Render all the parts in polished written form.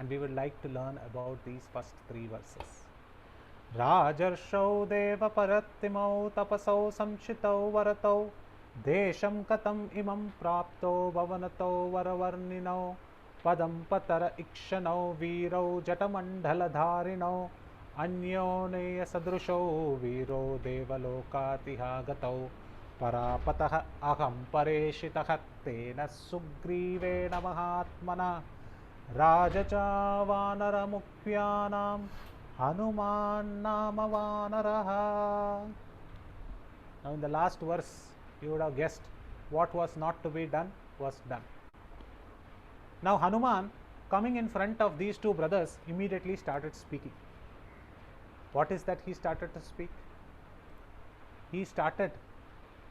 and we would like to learn about these first three verses. Rajarshau deva parattimau tapasau samshitau varatau desham katam imam prapto bhavanatau varavarninau padam patara ikshanau virau jatamandhaladharinau अन्योनेय सदृशौ वीरो देवलोकातिहागतौ परापतः अहं परेशितः तेन सुग्रीवेण महात्मना राजचावानरमुख्यानां हनुमान् नाम वानरः. Now in the last verse you would have guessed what was not to be done was done. Now Hanuman, coming in front of these two brothers, immediately started speaking. What is that he started to speak? He started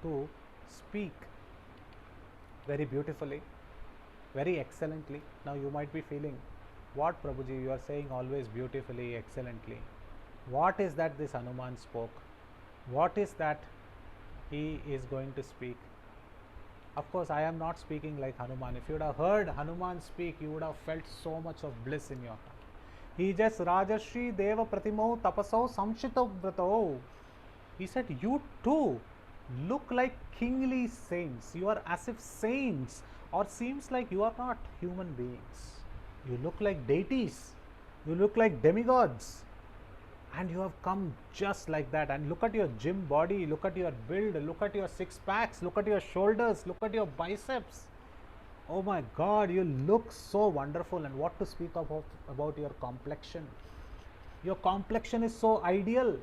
to speak very beautifully, very excellently. Now you might be feeling, what Prabhuji, you are saying always beautifully, excellently. What is that this Hanuman spoke? What is that he is going to speak? Of course, I am not speaking like Hanuman. If you would have heard Hanuman speak, you would have felt so much of bliss in your heart. He just Rajarshi Deva Pratimau Tapasau Samshito Vrato. He said, you too look like kingly saints. You are as if saints, or seems like you are not human beings. You look like deities. You look like demigods. And you have come just like that. And look at your gym body, look at your build, look at your six packs, look at your shoulders, look at your biceps. Oh my God, you look so wonderful. And what to speak about your complexion? Your complexion is so ideal.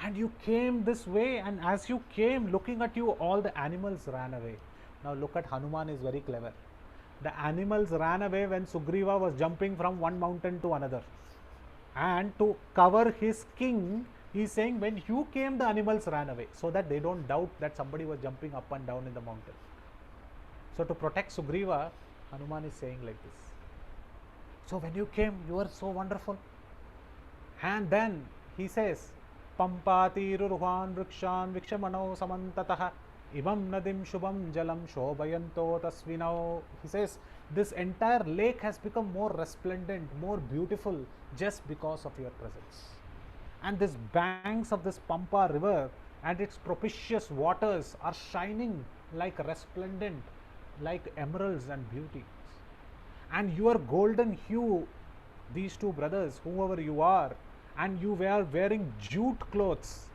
And you came this way, and as you came, looking at you, all the animals ran away. Now look at Hanuman, is very clever. The animals ran away when Sugriva was jumping from one mountain to another. And to cover his king, he is saying, when you came, the animals ran away, so that they don't doubt that somebody was jumping up and down in the mountain. So to protect Sugriva, Hanuman is saying like this. So when you came, you were so wonderful. And then he says, Pampatiruruhan vrikshan vikshamanau samantatah imam nadim shubham jalam shobhayanto tasvinau. He says, this entire lake has become more resplendent, more beautiful just because of your presence. And these banks of this Pampa river and its propitious waters are shining like resplendent, like emeralds and beauties. And your golden hue, these two brothers, whoever you are, and you were wearing jute clothes,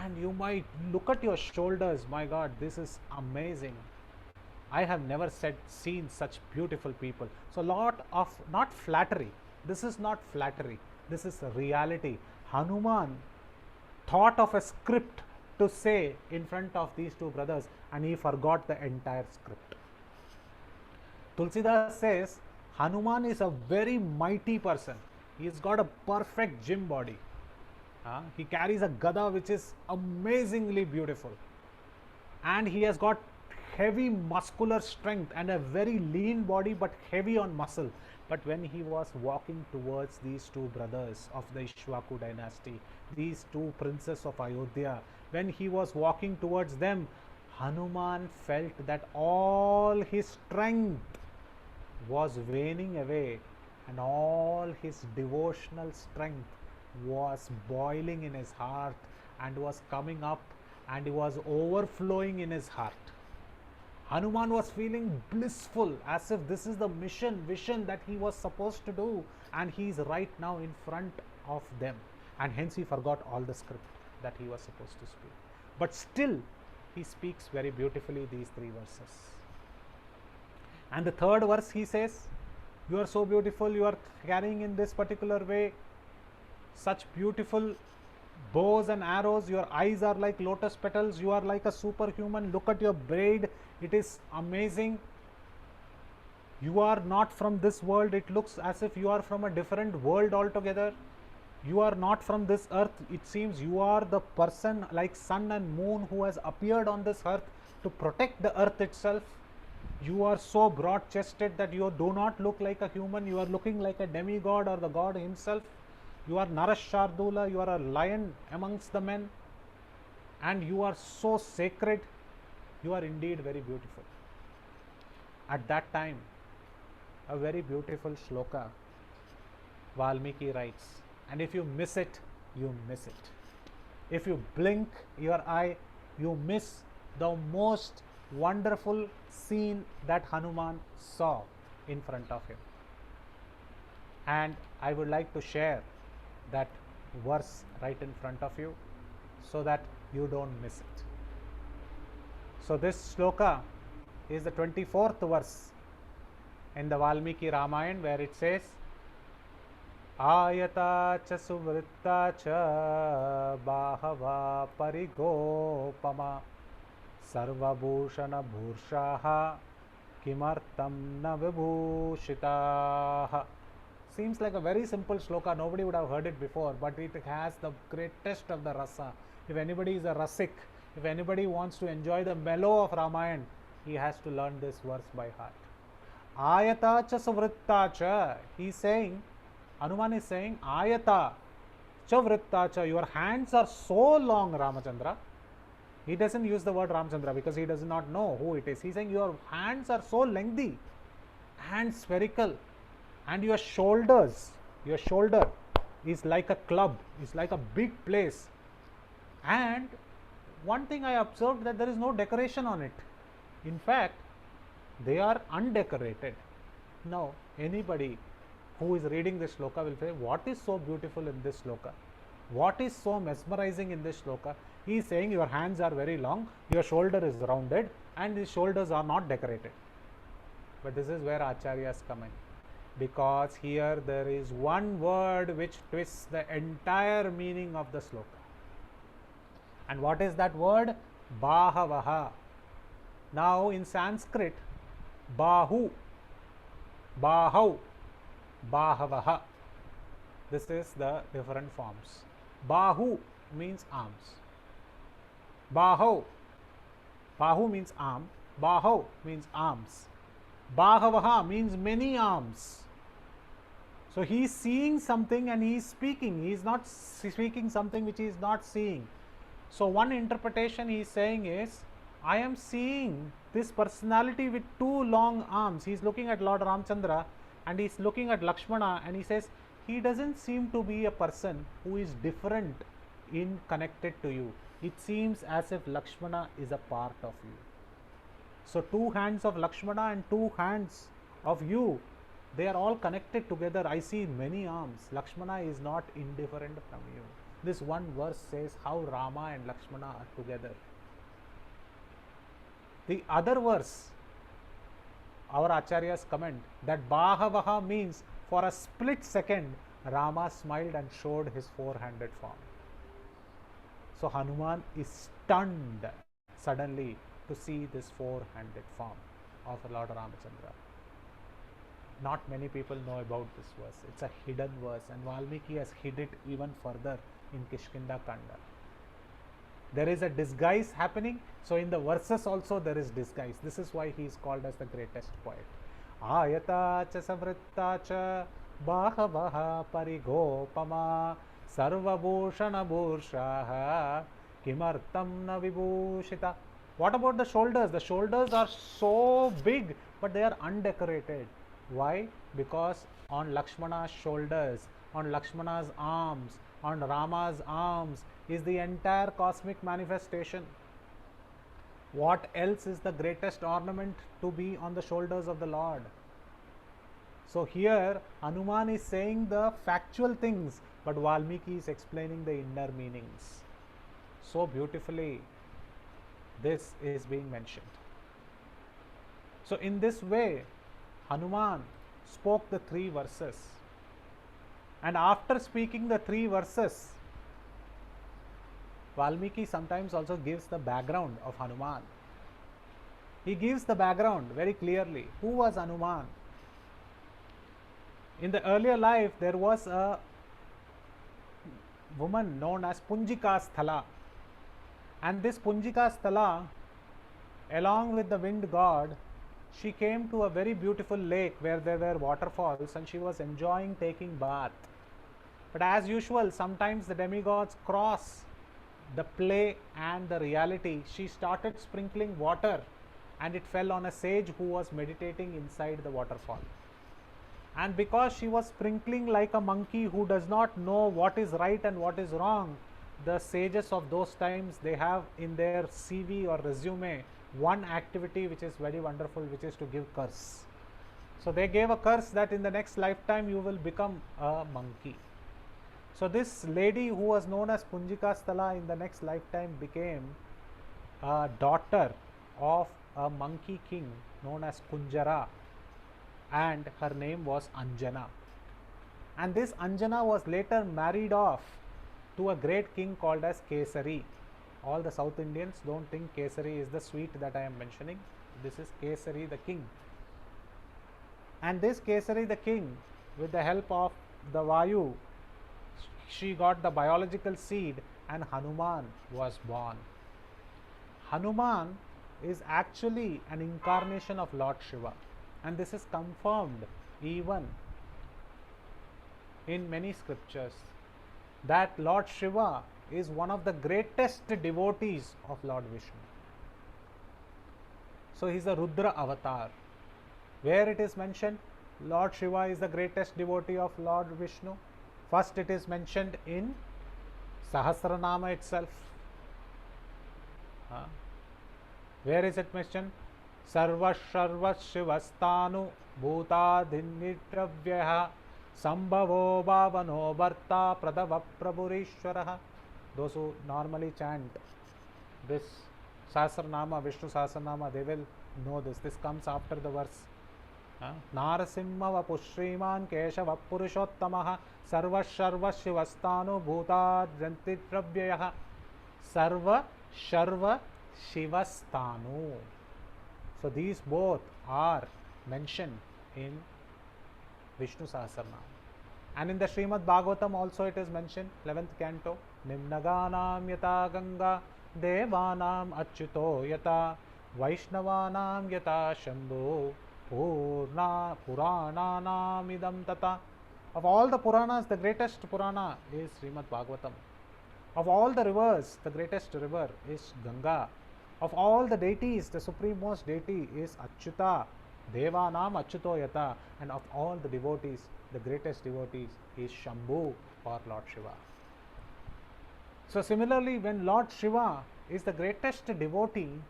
and you might look at your shoulders. My God, this is amazing. I have never seen such beautiful people. So lot of, not flattery, this is not flattery, this is reality. Hanuman thought of a script to say in front of these two brothers, and he forgot the entire script. Tulsidas says Hanuman is a very mighty person. He has got a perfect gym body. He carries a gada which is amazingly beautiful, and he has got heavy muscular strength and a very lean body, but heavy on muscle. But when he was walking towards these two brothers of the Ishwaku dynasty, these two princes of Ayodhya, when he was walking towards them, Hanuman felt that all his strength was waning away, and all his devotional strength was boiling in his heart and was coming up and was overflowing in his heart. Hanuman was feeling blissful, as if this is the vision that he was supposed to do, and he is right now in front of them. And hence he forgot all the script that he was supposed to speak. But still, he speaks very beautifully these three verses. And the third verse he says, you are so beautiful, you are carrying in this particular way such beautiful bows and arrows, your eyes are like lotus petals, you are like a superhuman, look at your braid, it is amazing. You are not from this world, it looks as if you are from a different world altogether. You are not from this earth, it seems you are the person like sun and moon who has appeared on this earth to protect the earth itself. You are so broad chested that you do not look like a human, you are looking like a demigod or the god himself. You are Narash Shardula, you are a lion amongst the men, and you are so sacred. You are indeed very beautiful. At that time, a very beautiful shloka Valmiki writes, and if you miss it, you miss it. If you blink your eye, you miss the most wonderful scene that Hanuman saw in front of him. And I would like to share that verse right in front of you so that you don't miss it. So this shloka is the 24th verse in the Valmiki Ramayana, where it says, Ayata cha suvritta cha bahava parigopama sarvabhushana bhurshaha kimartam na vibhushitaha. Seems like a very simple shloka, nobody would have heard it before, but it has the greatest of the rasa. If anybody is a rasik, if anybody wants to enjoy the mellow of Ramayana, he has to learn this verse by heart. Ayata cha suvritta cha. He's saying, Hanuman is saying, Ayata cha vritta cha. Your hands are so long, Ramachandra. He doesn't use the word Ramachandra because he does not know who it is. He's saying, your hands are so lengthy and spherical, and your shoulder is like a club, is like a big place. And one thing I observed, that there is no decoration on it. In fact, they are undecorated. Now, anybody who is reading this shloka will say, what is so beautiful in this shloka? What is so mesmerizing in this shloka? He is saying your hands are very long, your shoulder is rounded, and the shoulders are not decorated. But this is where Acharyas come in, because here there is one word which twists the entire meaning of the shloka. And what is that word? Bahavaha. Now in Sanskrit, Bahu, Bahau, Bahavaha. This is the different forms. Bahu means arms. Bahau, Bahu means arm. Bahau means arms. Bahavaha means many arms. So he is seeing something and he is speaking. He is not speaking something which he is not seeing. So one interpretation he is saying is, I am seeing this personality with two long arms. He is looking at Lord Ramchandra and he is looking at Lakshmana, and he says, he doesn't seem to be a person who is different in connected to you. It seems as if Lakshmana is a part of you. So two hands of Lakshmana and two hands of you, they are all connected together. I see many arms. Lakshmana is not indifferent from you. This one verse says how Rama and Lakshmana are together. The other verse, our Acharyas comment that Bahavaha means for a split second Rama smiled and showed his four-handed form. So Hanuman is stunned suddenly to see this four-handed form of Lord Ramachandra. Not many people know about this verse. It's a hidden verse, and Valmiki has hid it even further in Kishkinda Kanda. There is a disguise happening, so in the verses also there is disguise. This is why he is called as the greatest poet. Ayata cha savritta cha bahavaha parigopama sarvabhushana bhurshaha kimartam na vibhushita. What about the shoulders? The shoulders are so big, but they are undecorated. Why? Because on Lakshmana's shoulders, on Lakshmana's arms, on Rama's arms is the entire cosmic manifestation. What else is the greatest ornament to be on the shoulders of the Lord? So here Hanuman is saying the factual things, but Valmiki is explaining the inner meanings. So beautifully this is being mentioned. So in this way Hanuman spoke the three verses, and after speaking the three verses, Valmiki sometimes also gives the background of Hanuman. He gives the background very clearly. Who was Hanuman? In the earlier life, there was a woman known as Punjika Sthala, and this Punjika Sthala, along with the wind god, she came to a very beautiful lake where there were waterfalls, and she was enjoying taking bath. But as usual, sometimes the demigods cross the play and the reality. She started sprinkling water, and it fell on a sage who was meditating inside the waterfall. And because she was sprinkling like a monkey who does not know what is right and what is wrong, the sages of those times, they have in their CV or resume one activity which is very wonderful, which is to give curse. So they gave a curse that in the next lifetime you will become a monkey. So this lady who was known as Punjika Sthala in the next lifetime became a daughter of a monkey king known as Kunjara, and her name was Anjana. And this Anjana was later married off to a great king called as Kesari. All the South Indians don't think Kesari is the sweet that I am mentioning. This is Kesari the king. And this Kesari the king, with the help of the Vayu, she got the biological seed and Hanuman was born. Hanuman is actually an incarnation of Lord Shiva, and this is confirmed even in many scriptures, that Lord Shiva is one of the greatest devotees of Lord Vishnu. So he is a Rudra avatar. Where it is mentioned Lord Shiva is the greatest devotee of Lord Vishnu, first it is mentioned in Sahasranama itself. Where is it mentioned? Sarva Sharva Shivastanu Bhutadhinnitravyah Sambhavo Bhavano Bharta Pradava Prabhurishwaraha. Those who normally chant this Sahasranama, Vishnu Sahasranama, they will know this. This comes after the verse. Narasimha Vapushriman Keshava Purushottamaha Sarva Sharva Shivastanu Bhutadhinnitravyah. Sarva Sharva Shivastanu. So these both are mentioned in Vishnu Sahasranama. And in the Srimad Bhagavatam also it is mentioned, 11th canto, Nimnaganam yata Ganga Devanam achyuto yata Vaishnavanam yata Shambhu Purna Purananam idam tata. Of all the Puranas, the greatest Purana is Srimad Bhagavatam. Of all the rivers, the greatest river is Ganga. Of all the deities, the supremost deity is Achyuta, Devanam Achyuto Yata, and of all the devotees, the greatest devotees is Shambhu or Lord Shiva. So similarly, when Lord Shiva is the greatest devotee,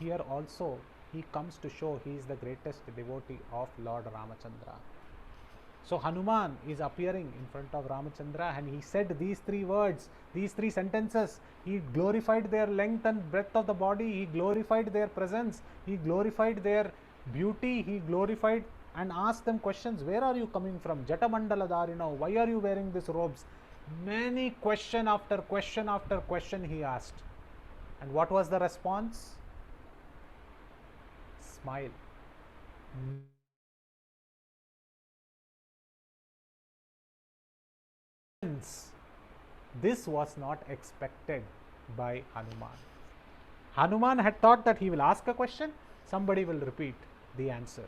here also he comes to show he is the greatest devotee of Lord Ramachandra. So Hanuman is appearing in front of Ramachandra and he said these three words, these three sentences. He glorified their length and breadth of the body, he glorified their presence, he glorified their beauty, he glorified and asked them questions. Where are you coming from? Jatamandala Dharino, why are you wearing these robes? Many question after question after question he asked. And what was the response? Smile. This was not expected by Hanuman. Hanuman had thought that he will ask a question, somebody will repeat the answer.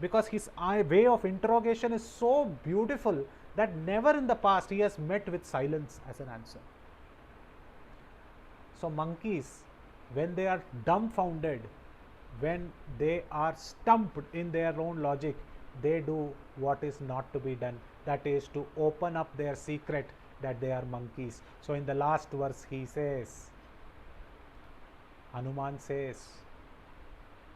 Because his way of interrogation is so beautiful that never in the past he has met with silence as an answer. So monkeys, when they are dumbfounded, when they are stumped in their own logic, they do what is not to be done, that is to open up their secret that they are monkeys. So in the last verse he says, Hanuman says,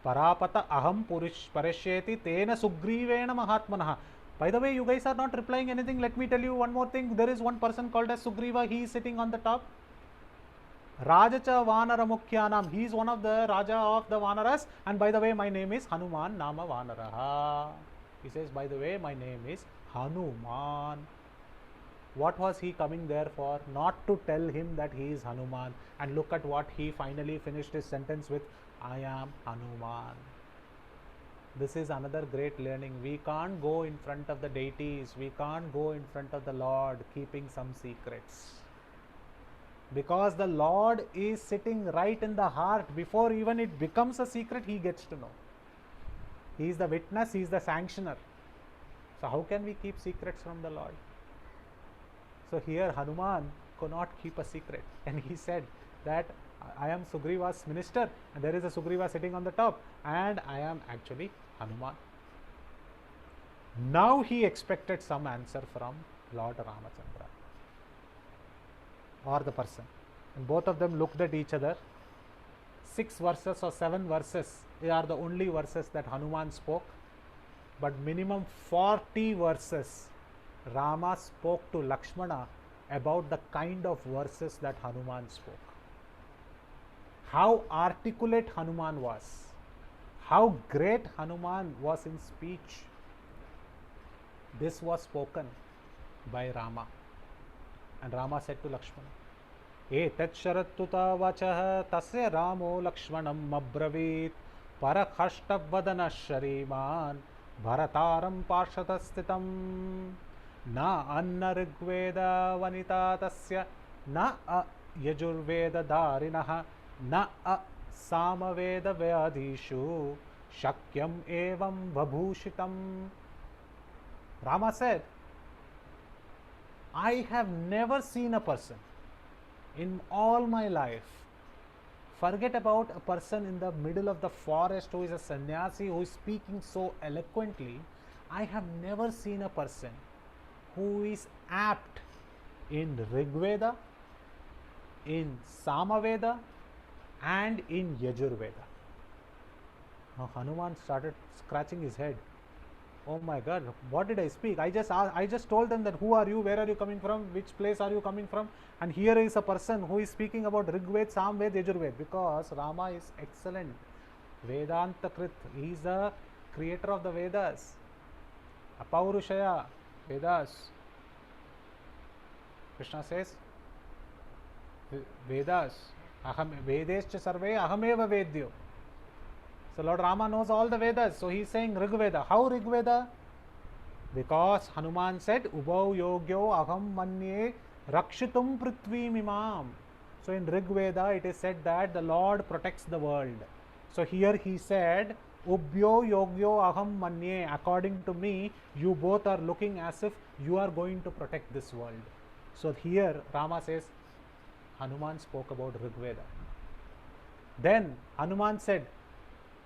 Parapata aham parashyeti tena sugrivena mahatmanah. By the way, you guys are not replying anything. Let me tell you one more thing. There is one person called as Sugriva. He is sitting on the top. Rajacha Vanara Mukhyanam. He is one of the Raja of the Vanaras. And by the way, my name is Hanuman Nama Vanaraha. He says, by the way, my name is Hanuman. What was he coming there for? Not to tell him that he is Hanuman. And look at what he finally finished his sentence with. I am Hanuman. This is another great learning. We can't go in front of the deities. We can't go in front of the Lord keeping some secrets. Because the Lord is sitting right in the heart. Before even it becomes a secret, he gets to know. He is the witness, he is the sanctioner. So how can we keep secrets from the Lord? So here Hanuman could not keep a secret. And he said that I am Sugriva's minister and there is a Sugriva sitting on the top and I am actually Hanuman. Now he expected some answer from Lord Ramachandra or the person, and both of them looked at each other. 6 verses or 7 verses are the only verses that Hanuman spoke, but minimum 40 verses Rama spoke to Lakshmana about the kind of verses that Hanuman spoke. How articulate Hanuman was, how great Hanuman was in speech. This was spoken by Rama, and Rama said to Lakshmana, एतत् शरत्तुता वचः तस्य रामो लक्ष्मणम् अब्रवीत् परखष्टवदनः श्रीमान् भरतारं पार्श्वतः न अन्न ऋग्वेद वनिता तस्य न यजुर्वेदधारिणः न सामवेद व्याधीषु शक्यम एवं बभूषितम. Rama said, I have never seen a person in all my life, forget about a person in the middle of the forest who is a sannyasi who is speaking so eloquently. I have never seen a person who is apt in Rigveda, in Samaveda, and in Yajurveda. Now Hanuman started scratching his head. Oh my God, what did I speak? I just told them that who are you, where are you coming from, which place are you coming from, and here is a person who is speaking about Rigved, Samved, Yajurved, because Rama is excellent. Vedanta Krit, he is the creator of the Vedas. Apaurushaya, Vedas. Krishna says, Vedas, Aham Vedescha Sarve Ahameva Vedyo. So Lord Rama knows all the Vedas. So he is saying Rigveda. How Rigveda? Because Hanuman said, Ubau Yogyo Aham Manye Rakshitum Prithvi Mimam. So in Rigveda it is said that the Lord protects the world. So here he said, Ubyo Yogyo Aham Manye. According to me, you both are looking as if you are going to protect this world. So here Rama says, Hanuman spoke about Rigveda. Then Hanuman said,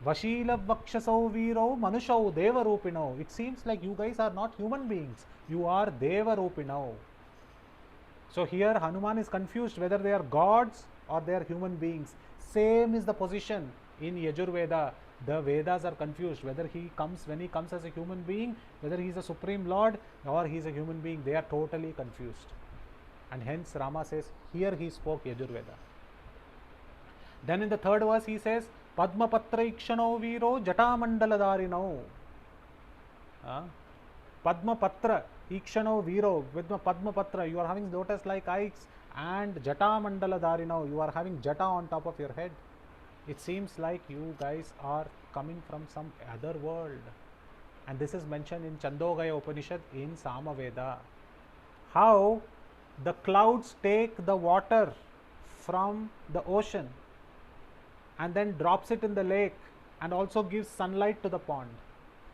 Vashila Vakshasau Viro Manushau Deva Rupino. It seems like you guys are not human beings. You are Deva Rupino. So here Hanuman is confused whether they are gods or they are human beings. Same is the position in Yajurveda. The Vedas are confused whether when he comes as a human being, whether he is a supreme lord or he is a human being. They are totally confused. And hence Rama says, here he spoke Yajurveda. Then in the third verse he says, Padma Patra Ikshano Viro Jatamandaladarino. Padma Patra Ikshano Viro, with Padma Patra, you are having lotus like eyes, and Jatamandaladarino, you are having Jata on top of your head. It seems like you guys are coming from some other world. And this is mentioned in Chandogaya Upanishad in Samaveda. How the clouds take the water from the ocean and then drops it in the lake and also gives sunlight to the pond.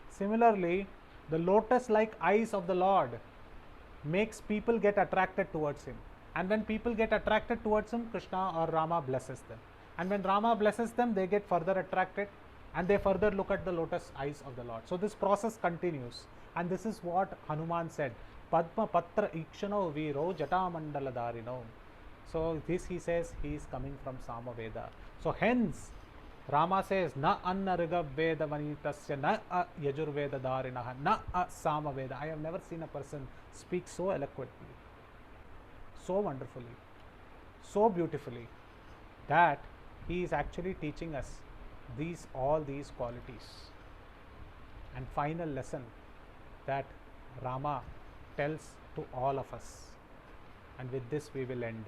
Similarly, the lotus-like eyes of the Lord makes people get attracted towards him. And when people get attracted towards him, Krishna or Rama blesses them. And when Rama blesses them, they get further attracted and they further look at the lotus eyes of the Lord. So this process continues. And this is what Hanuman said. Padma Patra Ikshano Viro Jatamandala Darino. So this he says he is coming from Samaveda. So hence Rama says, Na Anna Riga Veda Vanitasya Na Yajurveda Darinaha Na Samaveda. I have never seen a person speak so eloquently, so wonderfully, so beautifully, that he is actually teaching us all these qualities. And final lesson that Rama tells to all of us. And with this we will end,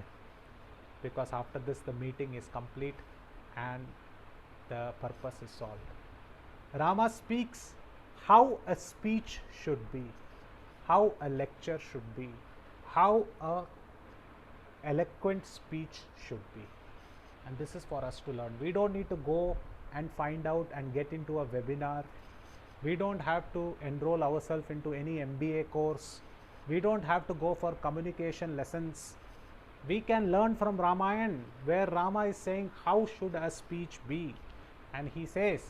because after this the meeting is complete and the purpose is solved. Rama speaks how a speech should be, how a lecture should be, how a eloquent speech should be. And this is for us to learn. We don't need to go and find out and get into a webinar. We don't have to enroll ourselves into any MBA course. We don't have to go for communication lessons. We can learn from Ramayana, where Rama is saying how should a speech be. And he says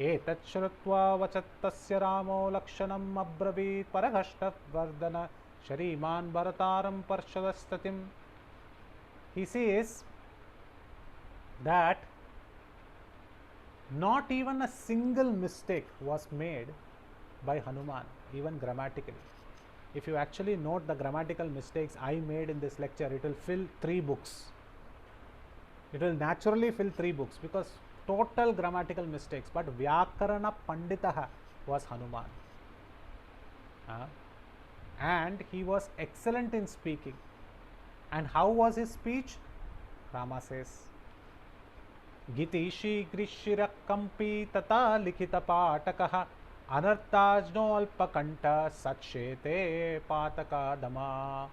एतत् श्रुत्वा वचत्तस्य रामो लक्षणम् अब्रवीत् परघष्टवर्धन श्रीमान् भरतारं पर्षदस्ततिम्. He says that not even a single mistake was made by Hanuman, even grammatically. If you actually note the grammatical mistakes I made in this lecture, it will fill 3 books. It will naturally fill 3 books because total grammatical mistakes, but Vyakarana Panditaha was Hanuman. And he was excellent in speaking. And how was his speech? Rama says, Giti Shigri Shirakampi Tata Likhita Patakaha Anartajno Alpakanta Satshete Pataka Dama.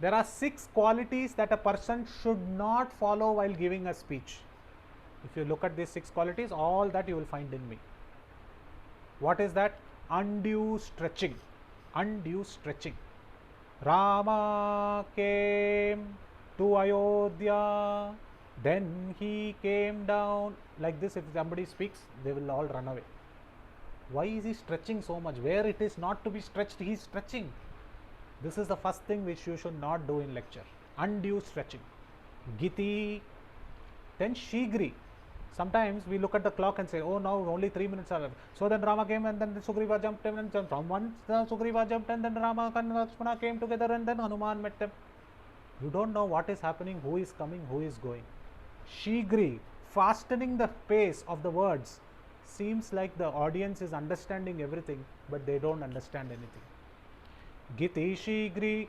There are 6 qualities that a person should not follow while giving a speech. If you look at these 6 qualities, all that you will find in me. What is that? Undue stretching. Undue stretching. Rama came to Ayodhya, then he came down. Like this, if somebody speaks, they will all run away. Why is he stretching so much? Where it is not to be stretched, he is stretching. This is the first thing which you should not do in lecture. Undue stretching. Giti. Then Shigri. Sometimes we look at the clock and say, oh, now only 3 minutes are left. So then Rama came and then Sugriva jumped in, and from once Sugriva jumped and then Rama and Lakshmana came together and then Hanuman met them. You don't know what is happening, who is coming, who is going. Shigri, fastening the pace of the words, seems like the audience is understanding everything, but they don't understand anything. Giti Shigri.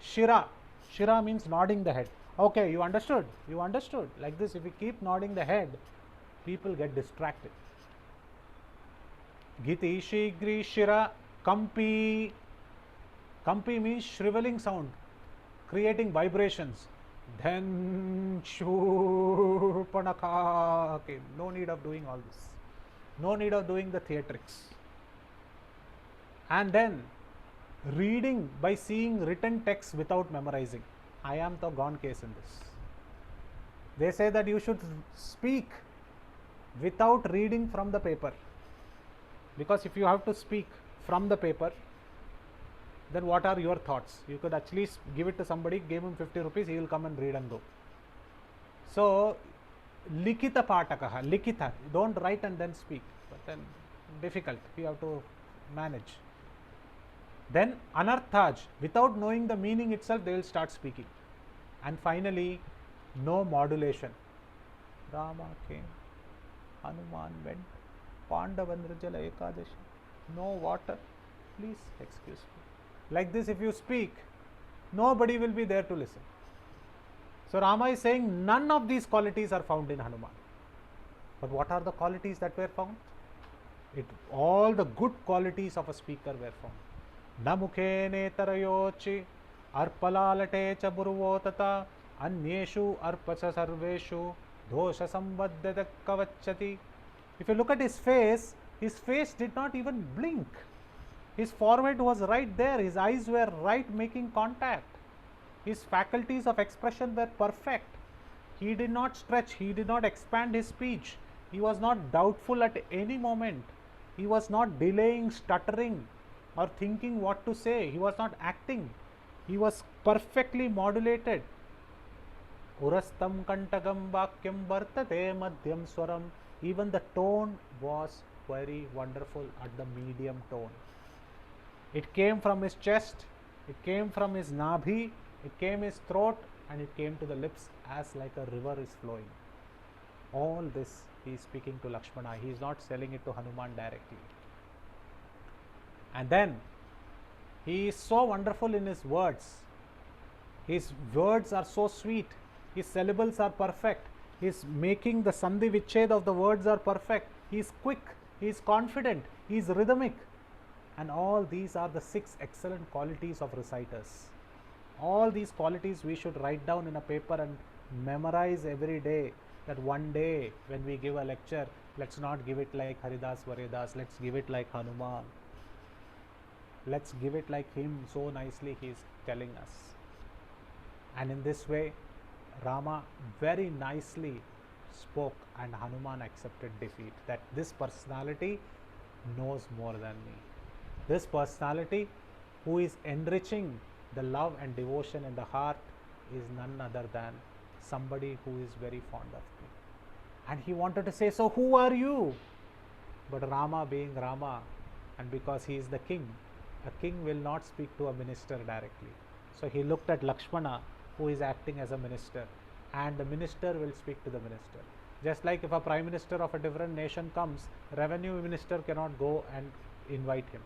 Shira. Shira means nodding the head. Okay, you understood? You understood. Like this, if you keep nodding the head, people get distracted. Giti Shigri Shira Kampi. Kampi means shriveling sound, creating vibrations. Then Shurpanakha. Okay, no need of doing all this. No need of doing the theatrics. And then reading by seeing written text without memorizing. I am the gone case in this. They say that you should speak without reading from the paper, because if you have to speak from the paper, then what are your thoughts? You could actually give it to somebody, give him 50 rupees, he will come and read and go. So, Likita Patakaha, Likita, don't write and then speak, but then difficult, you have to manage. Then Anarthaj, without knowing the meaning itself, they will start speaking. And finally, no modulation. Rama came, Hanuman went, Pandavandrajala Ekadashi, no water, please excuse me. Like this, if you speak, nobody will be there to listen. So Rama is saying none of these qualities are found in Hanuman. But what are the qualities that were found? All the good qualities of a speaker were found. Namukhe netarayochi arpalalate cha burvotata anyeshu arpacha sarveshu dosha samvaddata kavachati. If you look at his face did not even blink. His forehead was right there, his eyes were right making contact. His faculties of expression were perfect. He did not stretch, he did not expand his speech. He was not doubtful at any moment. He was not delaying, stuttering, or thinking what to say. He was not acting. He was perfectly modulated. Urastam kantagam vakyam vartate madhyam swaram. Even the tone was very wonderful at the medium tone. It came from his chest, it came from his nabhi, it came his throat, and it came to the lips as like a river is flowing. All this he is speaking to Lakshmana. He is not selling it to Hanuman directly. And then he is so wonderful in his words. His words are so sweet. His syllables are perfect. His making the sandhi vichhed of the words are perfect. He is quick. He is confident. He is rhythmic. And all these are the 6 excellent qualities of reciters. All these qualities we should write down in a paper and memorize every day, that one day when we give a lecture, let's not give it like Haridas Varedas, let's give it like Hanuman. Let's give it like him, so nicely he is telling us. And in this way, Rama very nicely spoke and Hanuman accepted defeat. That this personality knows more than me. This personality who is enriching the love and devotion in the heart is none other than somebody who is very fond of me. And he wanted to say, so who are you? But Rama, being Rama, and because he is the king, a king will not speak to a minister directly. So he looked at Lakshmana, who is acting as a minister, and the minister will speak to the minister. Just like if a prime minister of a different nation comes, revenue minister cannot go and invite him.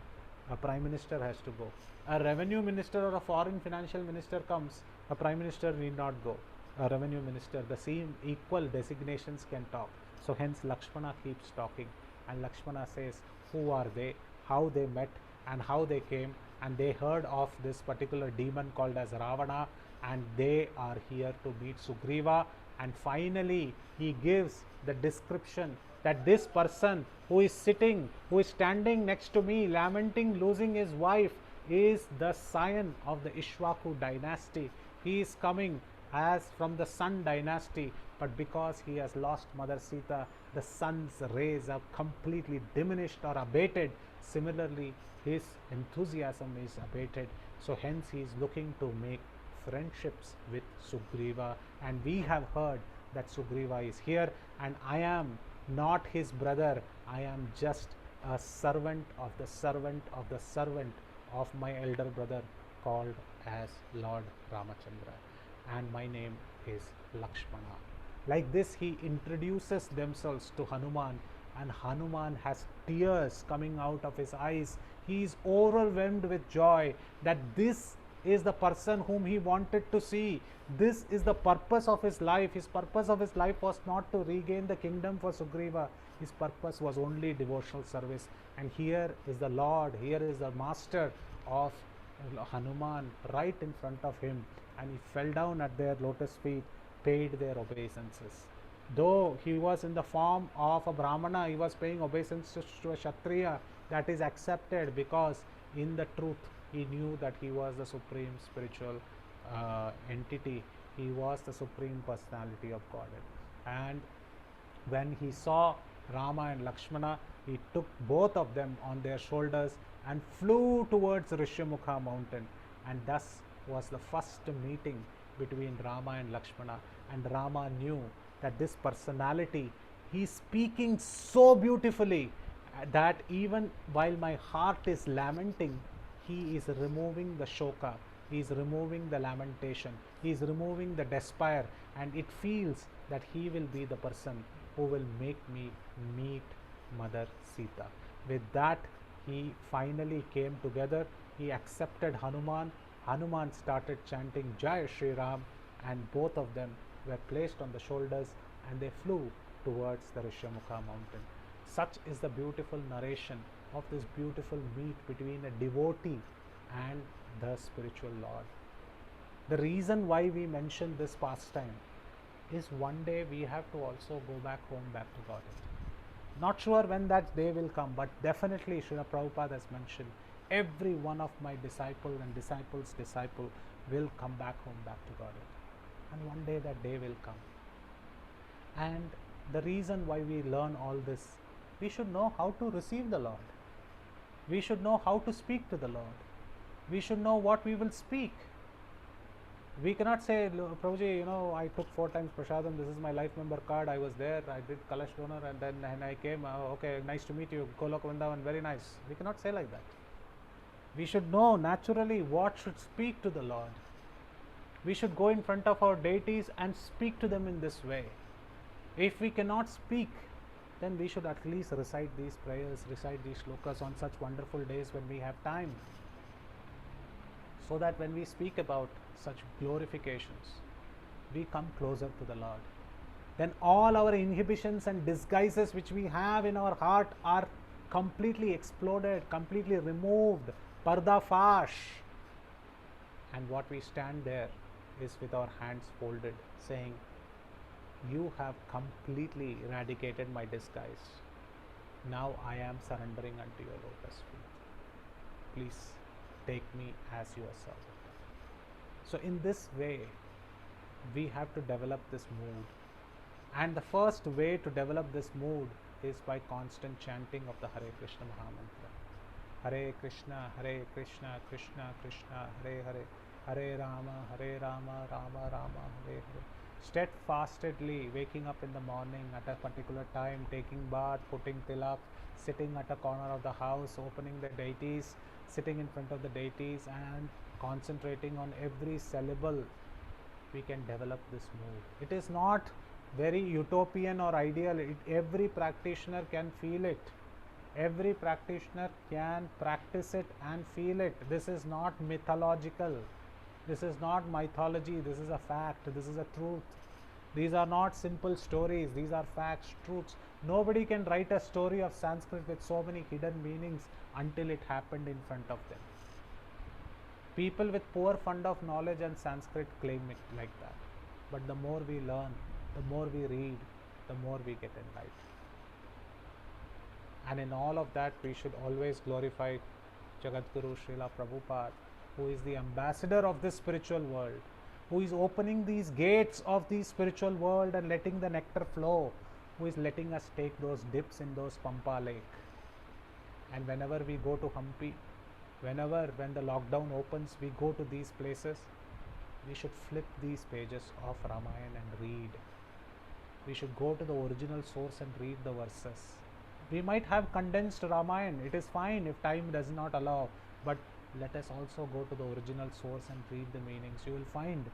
A prime minister has to go. A revenue minister or a foreign financial minister comes, a prime minister need not go. A revenue minister, the same equal designations can talk. So hence Lakshmana keeps talking, and Lakshmana says who are they, how they met, and how they came, and they heard of this particular demon called as Ravana, and they are here to meet Sugriva. And finally he gives the description that this person who is sitting, who is standing next to me lamenting losing his wife, is the scion of the Ishwaku dynasty. He is coming as from the Sun dynasty, but because he has lost Mother Sita, the sun's rays are completely diminished or abated. Similarly, his enthusiasm is abated. So hence he is looking to make friendships with Sugriva, and we have heard that Sugriva is here, and I am not his brother. I am just a servant of the servant of the servant of my elder brother called as Lord Ramachandra, and my name is Lakshmana. Like this, he introduces themselves to Hanuman, and Hanuman has tears coming out of his eyes. He is overwhelmed with joy that this is the person whom he wanted to see. This is the purpose of his life. His purpose of his life was not to regain the kingdom for Sugriva. His purpose was only devotional service. And here is the Lord, here is the master of Hanuman right in front of him. And he fell down at their lotus feet, paid their obeisances. Though he was in the form of a Brahmana, he was paying obeisances to a Kshatriya. That is accepted because in the truth he knew that he was the supreme spiritual entity. He was the supreme personality of Godhead. And when he saw Rama and Lakshmana, he took both of them on their shoulders and flew towards Rishyamukha mountain. And thus was the first meeting between Rama and Lakshmana. And Rama knew that this personality, he is speaking so beautifully that even while my heart is lamenting, he is removing the shoka, he is removing the lamentation, he is removing the despair, and it feels that he will be the person who will make me meet Mother Sita. With that, he finally came together, he accepted Hanuman. Hanuman started chanting Jai Shri Ram, and both of them were placed on the shoulders and they flew towards the Rishyamukha mountain. Such is the beautiful narration of this beautiful meet between a devotee and the spiritual Lord. The reason why we mention this pastime is one day we have to also go back home, back to Godhead. Not sure when that day will come, but definitely Srila Prabhupada has mentioned every one of my disciple and disciples' disciple will come back home, back to Godhead. And one day that day will come. And the reason why we learn all this, we should know how to receive the Lord. We should know how to speak to the Lord. We should know what we will speak. We cannot say, Prabhuji, I took 4 times prasadam, this is my life member card, I was there, I did Kalash donor, and then I came, okay, nice to meet you, Golok Vrindavan, very nice. We cannot say like that. We should know naturally what should speak to the Lord. We should go in front of our deities and speak to them in this way. If we cannot speak, then we should at least recite these prayers, recite these shlokas on such wonderful days when we have time, so that when we speak about such glorifications, we come closer to the Lord. Then all our inhibitions and disguises which we have in our heart are completely exploded, completely removed, parda fash. And what we stand there is with our hands folded, saying, you have completely eradicated my disguise. Now I am surrendering unto your lotus feet. Please take me as your servant. So in this way, we have to develop this mood, And the first way to develop this mood is by constant chanting of the Hare Krishna Mahamantra. Hare Krishna, Krishna Krishna, Hare Hare, Hare Rama, Rama Rama, Hare Hare. Steadfastly waking up in the morning at a particular time, taking bath, putting tilak, sitting at a corner of the house, opening the deities, sitting in front of the deities, and concentrating on every syllable, we can develop this mood. It is not very utopian or ideal. Every practitioner can feel it. Every practitioner can practice it and feel it. This is not mythological. This is not mythology. This is a fact. This is a truth. These are not simple stories. These are facts, truths. Nobody can write a story of Sanskrit with so many hidden meanings until it happened in front of them. People with poor fund of knowledge and Sanskrit claim it like that. But the more we learn, the more we read, the more we get enlightened. And in all of that, we should always glorify Jagadguru Srila Prabhupada, who is the ambassador of this spiritual world, who is opening these gates of the spiritual world and letting the nectar flow, who is letting us take those dips in those Pampa lake. And whenever we go to Hampi, when the lockdown opens, we go to these places, we should flip these pages of Ramayana and read. We should go to the original source and read the verses. We might have condensed Ramayana, it is fine if time does not allow, but let us also go to the original source and read the meanings. You will find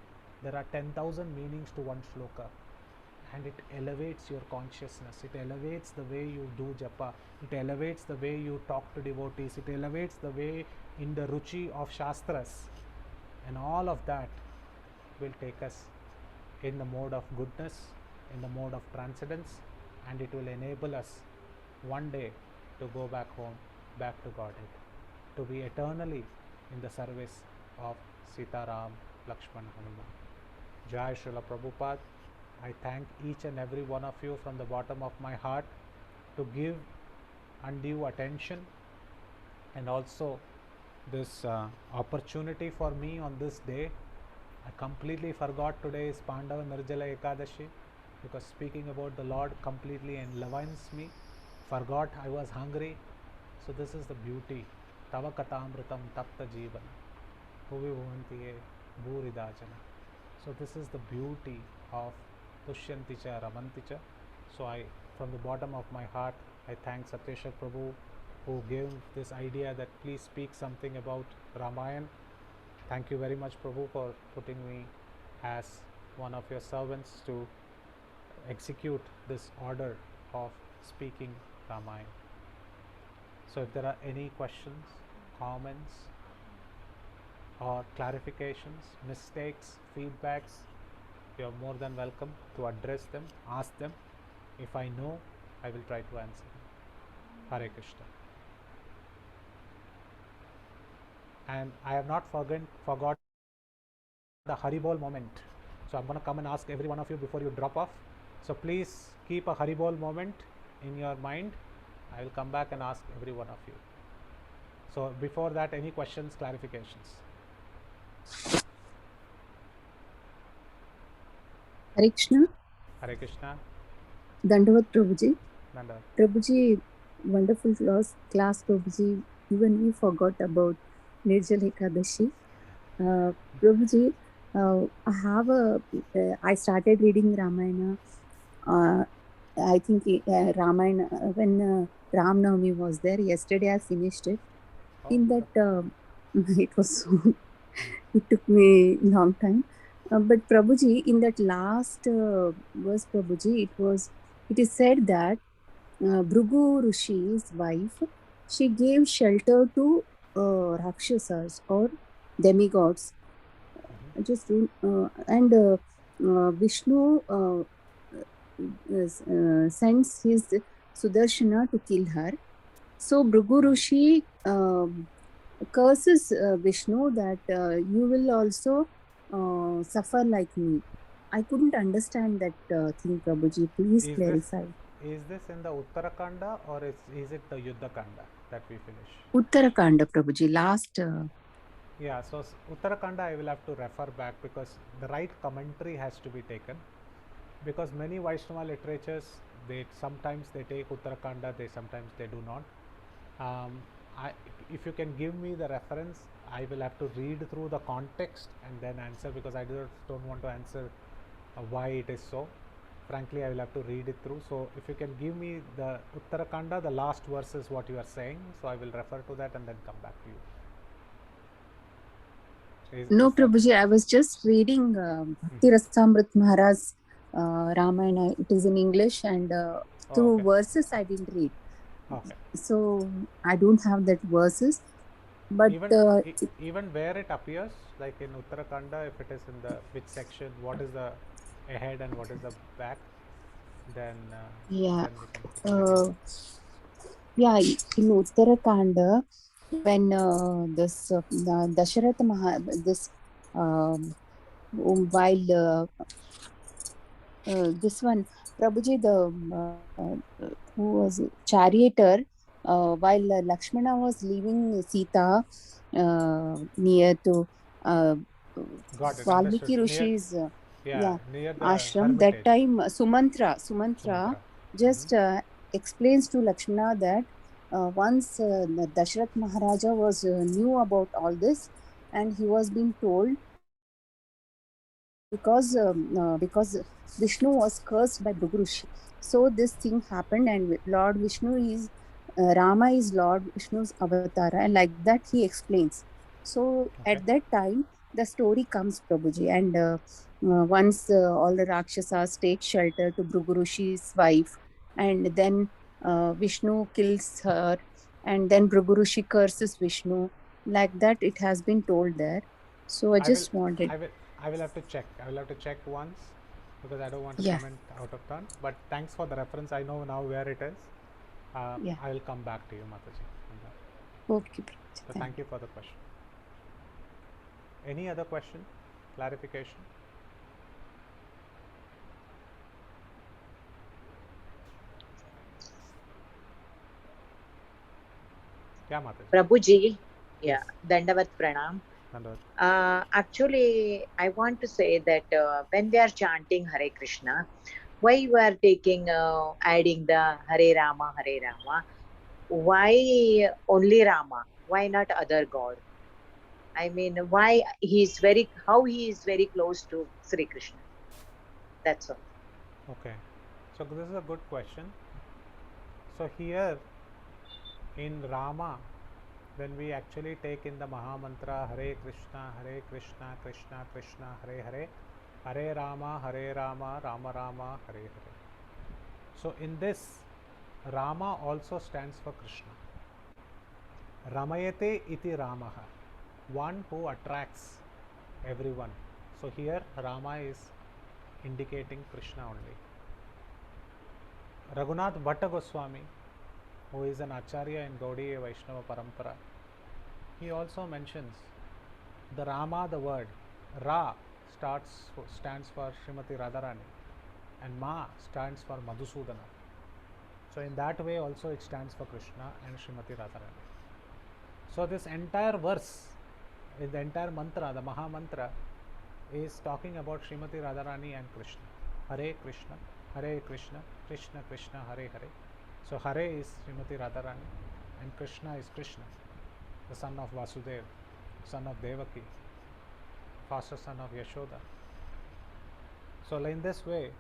there are 10,000 meanings to one shloka, and it elevates your consciousness. It elevates the way you do japa. It elevates the way you talk to devotees. It elevates the way in the ruchi of shastras, and all of that will take us in the mode of goodness, in the mode of transcendence, and it will enable us one day to go back home, back to Godhead, to be eternally in the service of Sita Ram, Lakshman, Hanuman. Jai Srila Prabhupada. I thank each and every one of you from the bottom of my heart to give undue attention, and also this opportunity for me on this day. I completely forgot today is Pandava Nirjala Ekadashi, because speaking about the Lord completely enlivens me. Forgot I was hungry. So this is the beauty. Tava katamritam tapta jivana bhuvi bhuvantiye bhuridajana. So this is the beauty of Tushyanticha Ramanticha. So I, from the bottom of my heart, I thank Satyeshwar Prabhu, who gave this idea that please speak something about Ramayana. Thank you very much, Prabhu, for putting me as one of your servants to execute this order of speaking Ramayana. So if there are any questions, comments, or clarifications, mistakes, feedbacks, you are more than welcome to address them, ask them. If I know, I will try to answer them. Hare Krishna. And I have not forgot the Haribol moment. So I'm going to come and ask every one of you before you drop off. So please keep a Haribol moment in your mind. I will come back and ask every one of you. So before that, any questions, clarifications? Hare Krishna. Hare Krishna. Dandavat Prabhuji. Dandavat. Prabhuji, wonderful class Prabhuji. Even we forgot about Nirjala Ekadashi. Prabhuji, I started reading Ramayana. I think Ramayana, when Ram Navami was there, yesterday I finished it. In that, it was so, it took me a long time. But Prabhuji, in that last verse, Prabhuji, it is said that Bhrigu Rishi's wife, she gave shelter to Rakshasas or demigods. Vishnu sends his Sudarshana to kill her. So Bhrigu Rishi curses Vishnu that you will also suffer like me. I couldn't understand that thing, Prabhuji. Please clarify. Is this in the Uttarakanda or is it the Yuddhakanda that we finish? Uttarakanda, Prabhuji, last. Yeah, so Uttarakanda I will have to refer back because the right commentary has to be taken. because many Vaishnava literatures, they sometimes they take Uttarakanda, sometimes they do not. If you can give me the reference, I will have to read through the context and then answer, because I don't want to answer why it is so. Frankly, I will have to read it through. So if you can give me the Uttarakanda, the last verse is what you are saying, so I will refer to that and then come back to you. No, Prabhuji, I was just reading Bhakti Rasamrit Maharaj's Ramayana. It is in English, and two verses I didn't read. Okay. So I don't have that verses. But even where it appears, like in Uttarakanda, if it is in the which section, what is the ahead and what is the back, then yeah, then yeah, in Uttarakanda, when this Dasharath this while this one Prabhuji, who was charioteer, while Lakshmana was leaving Sita near to Valmiki Rishi's near the ashram, hermitage. that time Sumantra just explains to Lakshmana that once Dasharath Maharaja was knew about all this, and he was being told because Vishnu was cursed by Bhrigu Rishi. So this thing happened, and Lord Vishnu is Rama is Lord Vishnu's avatar, and like that he explains. So at that time the story comes, Prabhuji, and once all the Rakshasas take shelter to Bhrigu Rishi's wife, and then Vishnu kills her, and then Bhrigu Rishi curses Vishnu. Like that it has been told there. So I just wanted. I will have to check. I will have to check once, because I don't want to comment out of turn. But thanks for the reference. I know now where it is. I will come back to you, Mataji. Okay. So thank you for the question. Any other question? Clarification? Yeah, Mataji. Prabhuji, yes. Dandavat Pranam. Actually, I want to say that when we are chanting Hare Krishna, why you are taking adding the Hare Rama? Why only Rama? Why not other god? I mean, why how he is very close to Sri Krishna? That's all. Okay, so this is a good question. So here in Rama, when we actually take in the Mahamantra Hare Krishna, Krishna Krishna, Hare Hare, Hare Rama, Rama Rama, Hare Hare. So in this, Rama also stands for Krishna. Ramayate iti Ramaha, one who attracts everyone. So here Rama is indicating Krishna only. Raghunath Bhatta Goswami, who is an Acharya in Gaudiya Vaishnava Parampara, he also mentions the Rama, the word Ra stands for Srimati Radharani, and Ma stands for Madhusudana. So in that way also it stands for Krishna and Srimati Radharani. So this entire verse, in the entire mantra, the Maha Mantra, is talking about Srimati Radharani and Krishna. Hare Krishna, Krishna Krishna, Hare Hare. So Hare is Srimati Radharani and Krishna is Krishna, the son of Vasudeva, son of Devaki, foster son of Yashoda. So in this way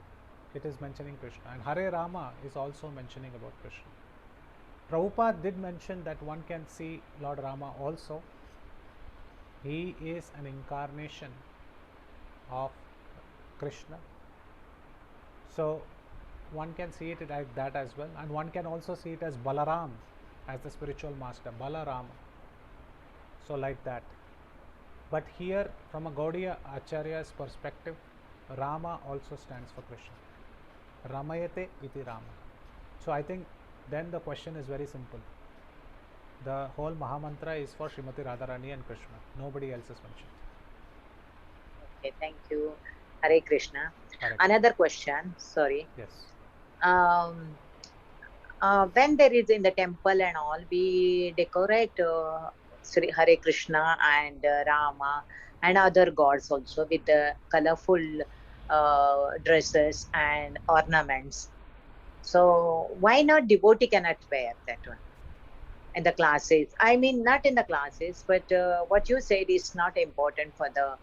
it is mentioning Krishna, and Hare Rama is also mentioning about Krishna. Prabhupada did mention that one can see Lord Rama also. He is an incarnation of Krishna. So one can see it like that as well, and one can also see it as Balaram, as the spiritual master, Balarama. So like that. But here, from a Gaudiya Acharya's perspective, Rama also stands for Krishna. Ramayate iti Rama. So I think then the question is very simple. The whole Mahamantra is for Srimati Radharani and Krishna. Nobody else is mentioned. Okay, thank you. Hare Krishna. Another question, sorry. Yes. When there is in the temple and all, we decorate Sri Hare Krishna and Rama and other gods also with colorful dresses and ornaments. So why not devotee cannot wear that one in the classes? I mean, not in the classes, but what you said is not important for the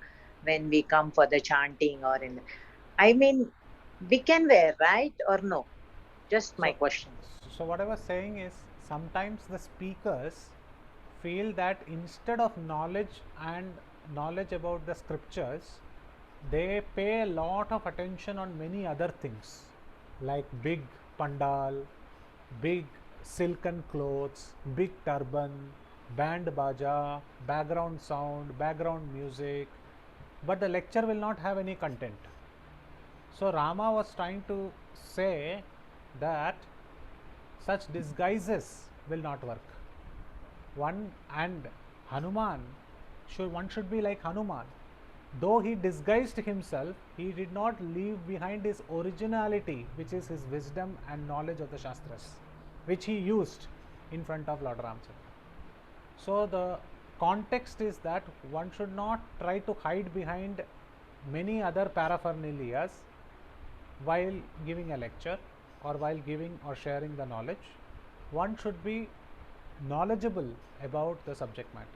when we come for the chanting or in. I mean, we can wear, right, or no? Just my So, question. so what I was saying is sometimes the speakers feel that instead of knowledge about the scriptures, they pay a lot of attention on many other things like big pandal, big silken clothes, big turban, band baja, background sound, background music, but the lecture will not have any content. So Rama was trying to say that such disguises will not work. One and Hanuman one should be like Hanuman. Though he disguised himself, he did not leave behind his originality, which is his wisdom and knowledge of the Shastras, which he used in front of Lord Ramchandra. So the context is that one should not try to hide behind many other paraphernalias while giving a lecture or while giving or sharing the knowledge. One should be knowledgeable about the subject matter.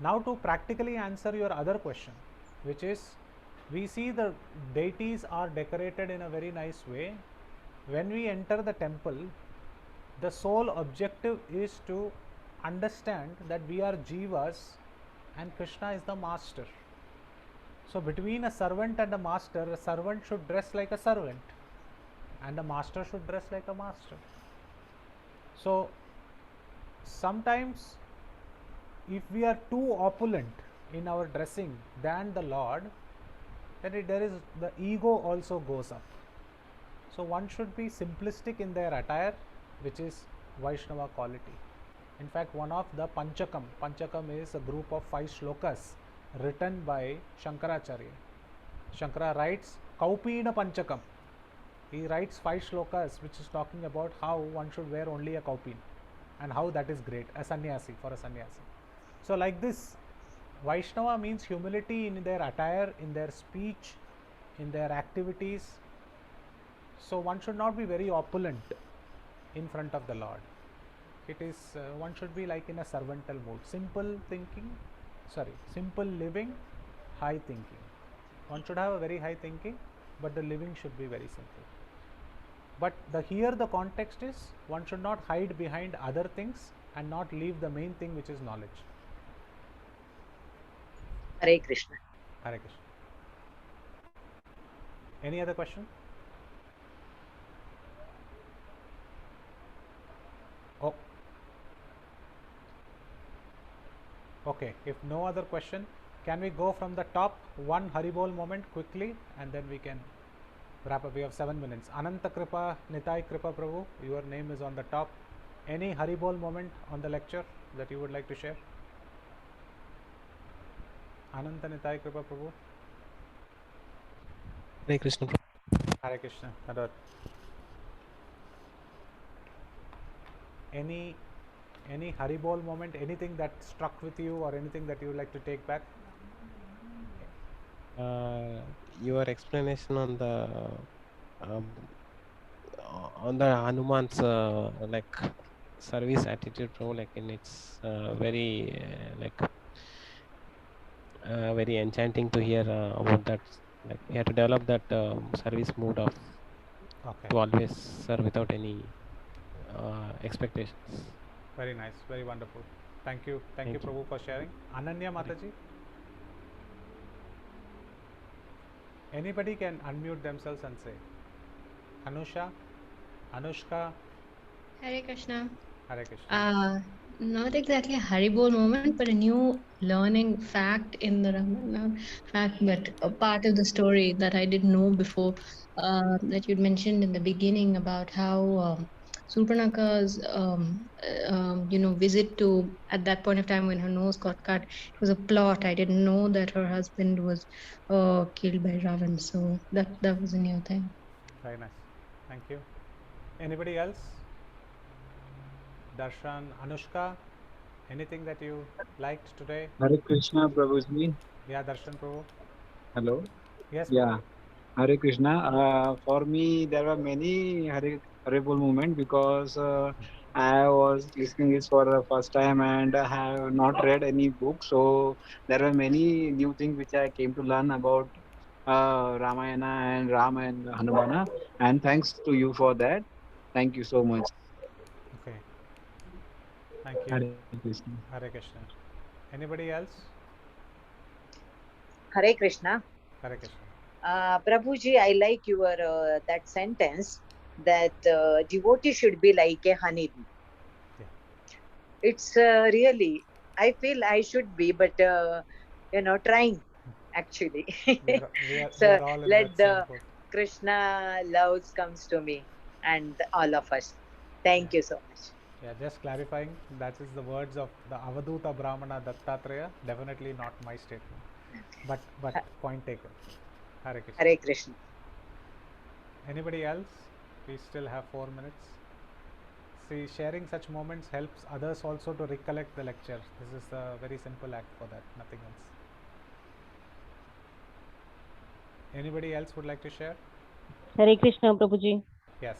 Now to practically answer your other question, which is we see the deities are decorated in a very nice way. When we enter the temple, the sole objective is to understand that we are jivas and Krishna is the master. So between a servant and a master, a servant should dress like a servant and a master should dress like a master. So sometimes if we are too opulent in our dressing than the Lord, then there is the ego also goes up. So one should be simplistic in their attire, which is Vaishnava quality. In fact, one of the Panchakam is a group of 5 shlokas written by Shankaracharya. Shankara writes Kaupina Panchakam. He writes 5 shlokas which is talking about how one should wear only a kaupin and how that is great, a sannyasi, for a sannyasi. So like this, Vaishnava means humility in their attire, in their speech, in their activities. So one should not be very opulent in front of the Lord. It is one should be like in a servantal mood, simple living, high thinking. One should have a very high thinking, but the living should be very simple. But here the context is one should not hide behind other things and not leave the main thing, which is knowledge. Hare Krishna. Hare Krishna. Any other question? Oh. Okay, if no other question, can we go from the top, one Haribol moment quickly, and then we can wrap up. We have 7 minutes. Ananta Kripa, Nitai Kripa Prabhu, your name is on the top. Any Haribol moment on the lecture that you would like to share? Ananta Nitai Kripa Prabhu. Hare Krishna. Hare Krishna. Adar. Any Haribol moment, anything that struck with you or anything that you would like to take back? Your explanation on the Hanuman's like service attitude, like in it's very very enchanting to hear about that. Like we have to develop that service mood of to always serve without any expectations. Very nice, very wonderful. Thank you, Prabhu, for sharing. Ananya Mataji. Anybody can unmute themselves and say. Anusha, Anushka. Hare Krishna. Hare Krishna. Not exactly a Haribol moment, but a new learning fact in the Ramayana fact, but a part of the story that I didn't know before, that you'd mentioned in the beginning about how Surpanaka's visit to, at that point of time when her nose got cut, it was a plot. I didn't know that her husband was killed by Ravan, so that was a new thing. Very nice. Thank you. Anybody else? Darshan, Anushka, anything that you liked today? Hare Krishna, Prabhuji. Yeah, Darshan Prabhu. Hello. Yes. Yeah. Hare Krishna. For me, there were many Haribol movement because I was listening this for the first time and I have not read any book. So there were many new things which I came to learn about Ramayana and Ram and Hanumana. And thanks to you for that. Thank you so much. Okay. Thank you. Hare Krishna. Hare Krishna. Anybody else? Hare Krishna. Hare Krishna. Prabhuji, I like your that sentence that devotee should be like a honeybee. Yeah. It's really, I feel I should be, but trying actually. We are So all in let that same the boat. Krishna loves comes to me and all of us. Thank Yeah. you so much. Yeah, just clarifying, that is the words of the Avaduta Brahmana Dattatreya, definitely not my statement. But point taken. Hare Krishna. Hare Krishna. Anybody else? We still have 4 minutes. See, sharing such moments helps others also to recollect the lecture. This is a very simple act for that, nothing else. Anybody else would like to share? Hare Krishna, Prabhuji. Yes.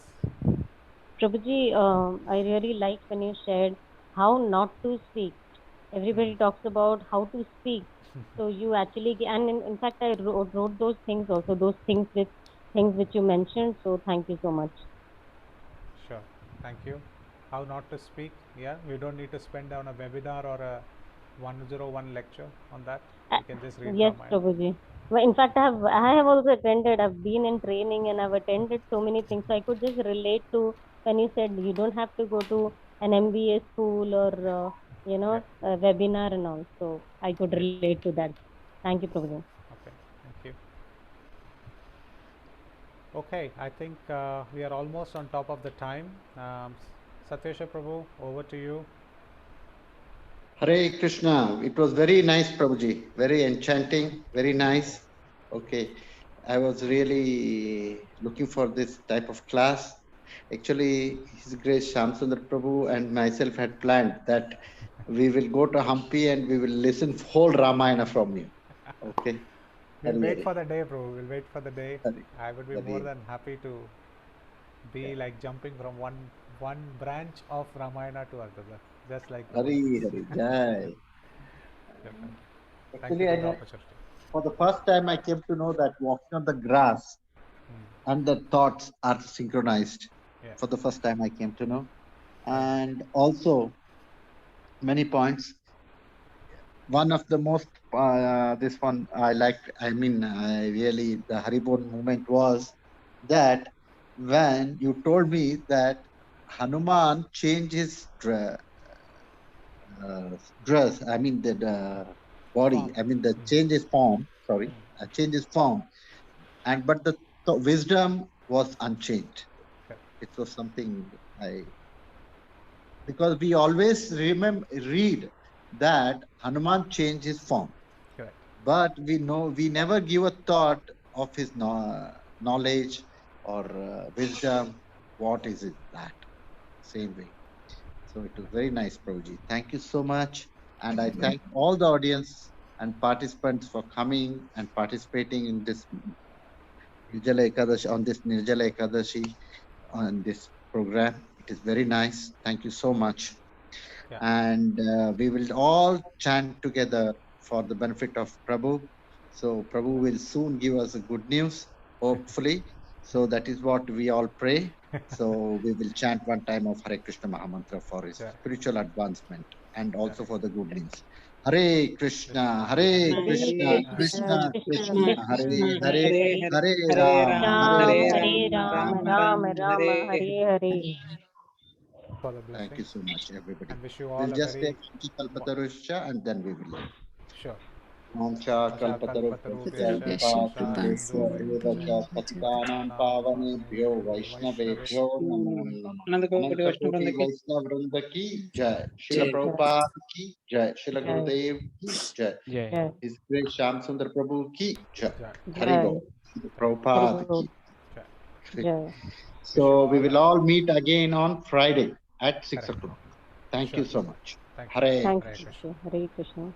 Prabhuji, I really liked when you shared how not to speak. Everybody talks about how to speak. So you actually, and in fact, I wrote those things also, those things which you mentioned. So thank you so much. Sure. Thank you. How not to speak? Yeah, we don't need to spend on a webinar or a 101 lecture on that. You can just read Yes, Ramayana. Prabhuji. Well, in fact, I have also attended. I've been in training and I've attended so many things. So I could just relate to when you said you don't have to go to an MBA school or a webinar and all. So I could relate to that. Thank you, Prabhuji. Okay, thank you. Okay, I think we are almost on top of the time. Satyesha Prabhu, over to you. Hare Krishna. It was very nice, Prabhuji. Very enchanting, very nice. Okay. I was really looking for this type of class. Actually, His Grace Shamsundar Prabhu and myself had planned that we will go to Hampi and we will listen whole Ramayana from you. Okay. We'll wait for the day, Prabhu. We'll wait for the day. Hare. I would be more than happy to be like jumping from one branch of Ramayana to another, just like Hare, Hare, Jai. Thank you for the Actually, opportunity. for the first time, I came to know that walking on the grass and the thoughts are synchronized. Yeah. For the first time, I came to know. And also, many points. One of the most, this one I liked, I really, the Haribol moment was that when you told me that Hanuman changed his dress, the body, Form. the change his form, change his form, but the wisdom was unchanged. Okay. It was something because we always read that Hanuman changed his form. Correct. But we never give a thought of his knowledge or wisdom. What is it that? Same way. So it was very nice, Prabhuji. Thank you so much. And I thank all the audience and participants for coming and participating in this Nirjala Ekadashi, on this program. It is very nice. Thank you so much. Yeah. And we will all chant together for the benefit of Prabhu. So Prabhu will soon give us a good news, hopefully. So that is what we all pray. So we will chant one time of Hare Krishna Mahamantra for his spiritual advancement and also for the good news. Hare Krishna, Hare Krishna, Krishna Krishna, Hare Hare, Hare Rama, Hare Rama, Rama Rama, Hare Hare. For the blessing. Thank you so much, everybody. And wish you all We'll a just very take Kalpatarusha and then we will. sure. Namsha Kalpatarusha Patitanam Pavanebhyo Vaishnavebhyo Namo Anantakoti Vaishnava Vrinda ki Jai. Srila Prabhupada ki Jai. Srila Gurudev ki Jai. Jai. His Grace Shamsundar Prabhu ki Jai. Jai. Haribol. Prabhupada ki Jai. Jai. So we will all meet again on Friday at 6 o'clock. Thank you so much. Thank you. Hare Thank Hare you. Krishna. Hare Krishna.